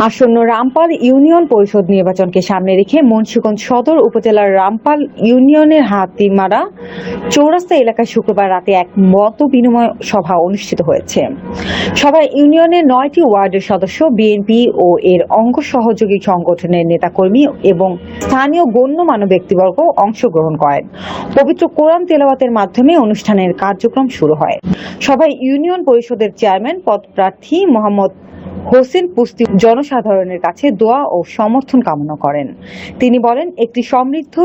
আসন্ন রামপাল ইউনিয়ন পরিষদ নির্বাচনকে সামনে রেখে মুন্সিগঞ্জ সদর উপজেলার রামপাল ইউনিয়নের হাতিমারা চৌরাস্তা এলাকায় শুক্রবার রাতে এক মত বিনিময় সভা অনুষ্ঠিত হয়েছে। সভায় ইউনিয়নের 9টি ওয়ার্ডের সদস্য, বিএনপি ও এর অঙ্গ সহযোগী সংগঠনের নেতাকর্মী এবং স্থানীয় গণ্যমান্য ব্যক্তিবর্গ অংশগ্রহণ করেন। পবিত্র কোরআন তেলাওয়াতের মাধ্যমে অনুষ্ঠানের কার্যক্রম শুরু হয়। সভায় ইউনিয়ন পরিষদের চেয়ারম্যান পদপ্রার্থী মোহাম্মদ হোসেন পুস্তি জনসাধারণের কাছে দোয়া ও সমর্থন কামনা করেন। তিনি বলেন, একটি সমৃদ্ধ,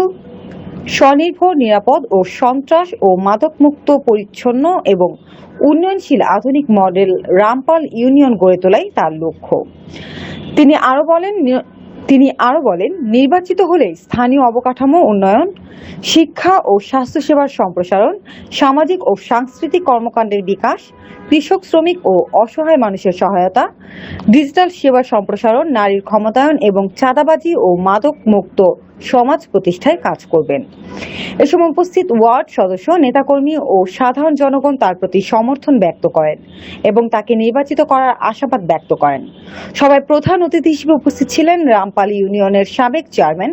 স্বনির্ভর, নিরাপদ ও সন্ত্রাস ও মাদকমুক্ত, পরিচ্ছন্ন এবং উন্নয়নশীল আধুনিক মডেল রামপাল ইউনিয়ন গড়ে তোলাই তার লক্ষ্য। তিনি আরো বলেন, নির্বাচিত হলে স্থানীয় অবকাঠামো উন্নয়ন, শিক্ষা ও স্বাস্থ্যসেবার সম্প্রসারণ, সামাজিক ও সাংস্কৃতিক কর্মকাণ্ডের বিকাশ, কৃষক, শ্রমিক ও অসহায় মানুষের সহায়তা, ডিজিটাল সেবা সম্প্রসারণ, নারীর ক্ষমতায়ন এবং চাঁদাবাজি ও মাদক মুক্ত সমাজ প্রতিষ্ঠায় কাজ করবেন। এ সময় উপস্থিত ওয়ার্ড সদস্য, নেতাকর্মী ও সাধারণ জনগণ তার প্রতি সমর্থন ব্যক্ত করেন এবং তাকে নির্বাচিত করার আশাবাদ ব্যক্ত করেন। সভায় প্রধান অতিথি হিসেবে উপস্থিত ছিলেন রামপাল ইউনিয়নের সাবেক চেয়ারম্যান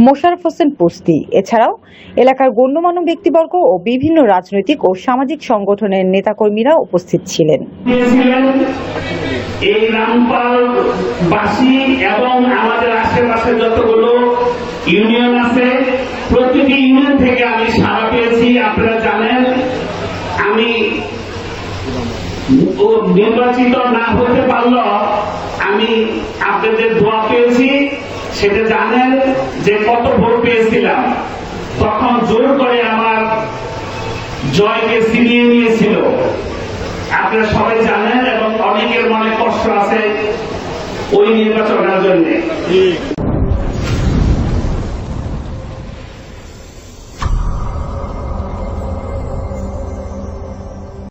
মোশাররফ হোসেন পুস্তি। এছাড়াও এলাকার গণ্যমান্য ব্যক্তিবর্গ ও বিভিন্ন রাজনৈতিক ও সামাজিক সংগঠনের নেতাকর্মীরা উপস্থিত ছিলেন। এই রামপালবাসী এবং আমাদের আশেপাশে যতগুলো ইউনিয়ন আছে, প্রতিটি ইউনিয়ন থেকে আমি সাড়া পেয়েছি। আপনারা জানেন, আমি নির্বাচিত না হতে পারলেও আমি আপনাদের দোয়া পেয়েছি। সেটা জানেন যে কত ভোট পেয়েছিলাম। তখন জোর করে আমার জয়কে ছিনিয়ে নিয়েছিল, আপনারা সবাই জানেন, এবং অনেকের মনে কষ্ট আছে ওই নির্বাচনের জন্য।